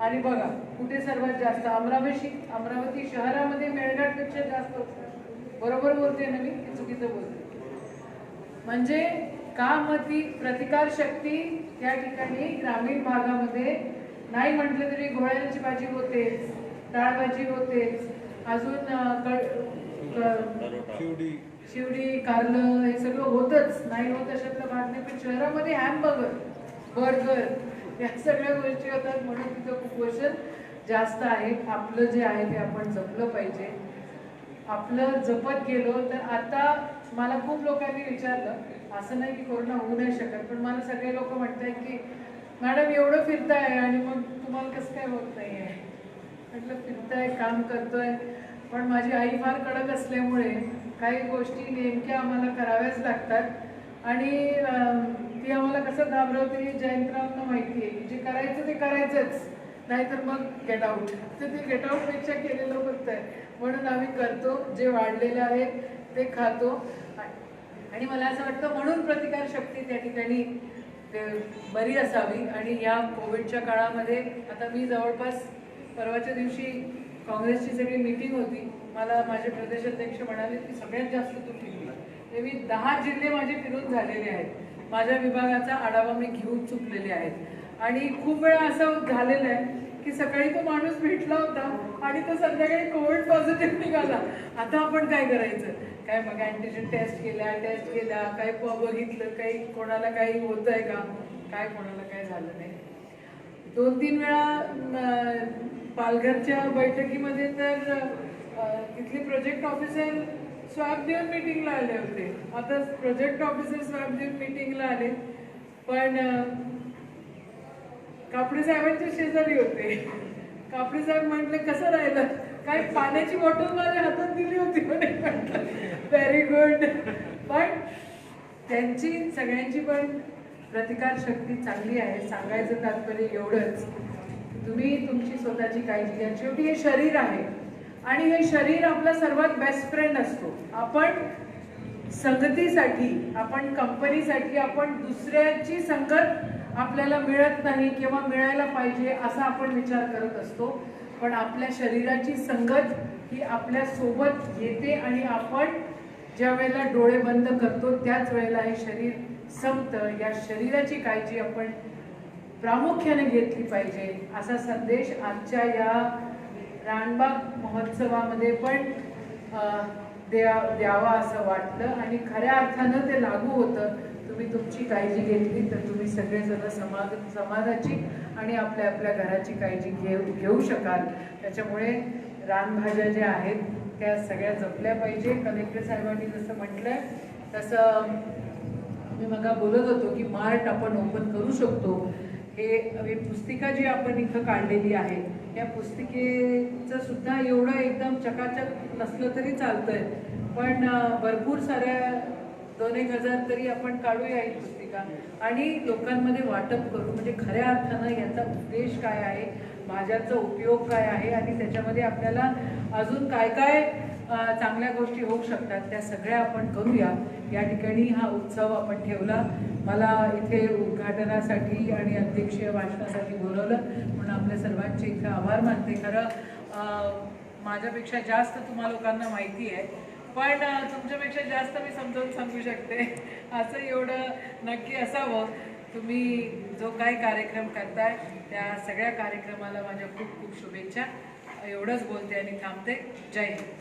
आणि बघा कुठे सर्वात जास्त. अमरावती शहरामध्ये मेळघाटपेक्षा जास्त होतं. बरोबर बोलते ना मी की चुकीचं बोलते? म्हणजे कामती प्रतिकार शक्ती त्या ठिकाणी ग्रामीण भागामध्ये नाही म्हटलं तरी घोड्यांची भाजी होतेच, डाळ भाजी होतेच, अजून शिवडी कारलं हे सगळं होतच. नाही होत अशातला भाग नाही. पण शहरामध्ये हॅमबर्गर, बर्गर या सगळ्या गोष्टी होतात म्हणून तिथं कुपोषण जास्त आहे. आपलं जे आहे ते आपण जपलं पाहिजे. आपलं जपत गेलो तर आता मला खूप लोकांनी विचारलं, असं नाही की कोरोना होऊ नाही शकत, पण मला सगळे लोक म्हणतात की मॅडम एवढं फिरताय आणि मग तुम्हाला कसं काय होत नाही आहे. म्हटलं फिरताय, काम करतोय, पण माझी आई फार कडक असल्यामुळे काही गोष्टी नेमक्या आम्हाला कराव्याच लागतात आणि ती आम्हाला कसं घाबरवते हे जयंतरावांना माहिती आहे की जे करायचं ते करायचंच, नाहीतर मग गेट आउट. तर ते गेट आउटपेक्षा केलेलं होत आहे म्हणून आम्ही करतो. जे वाढलेलं आहे ते खातो आणि मला असं वाटतं म्हणून प्रतिकारशक्ती त्या ठिकाणी बरी असावी. आणि या कोविडच्या काळामध्ये आता मी जवळपास परवाच्या दिवशी काँग्रेसची सगळी मीटिंग होती. मला माझे प्रदेशाध्यक्ष म्हणाले की सगळ्यात जास्त तू फिरली. ते मी 10 जिल्हे माझे फिरून झालेले आहेत. माझ्या विभागाचा आढावा मी घेऊन चुकलेले आहेत आणि खूप वेळा असं झालेलं आहे की सकाळी तो माणूस भेटला होता आणि तो संध्याकाळी कोविड पॉझिटिव्ह निघाला. आता आपण काय करायचं? काय मग अँटीजन टेस्ट केल्या, काही बघितलं, काही कोणाला काही होत आहे का, काय कोणाला काय झालं नाही. 2-3 वेळा पालघरच्या बैठकीमध्ये तर तिथले प्रोजेक्ट ऑफिसर स्वॅब देऊन मीटिंगला आले होते. आता प्रोजेक्ट ऑफिसर स्वॅब देऊन मीटिंगला आले पण कापडे साहेबांच्या शेजारी होते. कापडे साहेब म्हटले कसं राहिलं? काय पाण्याची बॉटल माझ्या हातात दिली होती म्हणे. Very good. पण त्यांची सगळ्यांची पण प्रतिकारशक्ती चांगली आहे. सांगायचं तात्पर्य एवढंच, तुम्ही तुमची स्वतःची काळजी घ्या. शेवटी हे शरीर आहे आणि हे शरीर आपला सर्वात बेस्ट फ्रेंड असतो. आपण संगतीसाठी, आपण कंपनीसाठी, आपण दुसऱ्याची संगत आपल्याला मिळत नाही किंवा मिळायला पाहिजे असा आपण विचार करत असतो. पण आपल्या शरीराची संगत ही आपल्या सोबत येते आणि आपण ज्या वेळेला डोळे बंद करतो त्याच वेळेला हे शरीर संपतं. या शरीराची काळजी आपण प्रामुख्याने घेतली पाहिजे असा संदेश आजच्या या रानबाग महोत्सवामध्ये पण द्यावा असं वाटलं आणि खऱ्या अर्थानं ते लागू होतं. तुम्ही तुमची काळजी घेतली तर तुम्ही सगळेजण समाजाची आणि आपल्या आपल्या घराची काळजी घेऊ शकाल. त्याच्यामुळे रानभाज्या ज्या आहेत त्या सगळ्या जपल्या पाहिजे. कलेक्टर साहेबांनी जसं म्हटलंय तसं मी मग बोलत होतो की मार्ट आपण ओपन करू शकतो. हे पुस्तिका जी आपण इथं काढलेली आहे या पुस्तिकेचं सुद्धा एवढं एकदम चकाचक नसलं तरी चालतंय, पण भरपूर साऱ्या 2-1 हजार तरी आपण काढूया ही पुस्तिका आणि लोकांमध्ये वाटप करू. म्हणजे खऱ्या अर्थानं याचा उद्देश काय आहे, भाज्याचा उपयोग काय आहे आणि त्याच्यामध्ये आपल्याला अजून काय काय चांगल्या गोष्टी होऊ शकतात त्या सगळ्या आपण करूया. या ठिकाणी हा उत्सव आपण ठेवला. मला इथे उद्घाटनासाठी आणि अध्यक्षीय भाषणासाठी बोलवलं म्हणून आपल्या सर्वांचे इथे आभार मानते. खरं माझ्यापेक्षा जास्त तुम्हा लोकांना माहिती आहे, पण तुमच्यापेक्षा जास्त मी समजावून सांगू शकते असं एवढं नक्की असावं. तुम्ही जो काय कार्यक्रम करताय त्या सगळ्या कार्यक्रमाला माझ्या खूप खूप शुभेच्छा. एवढंच बोलते आणि थांबते. जय हिंद.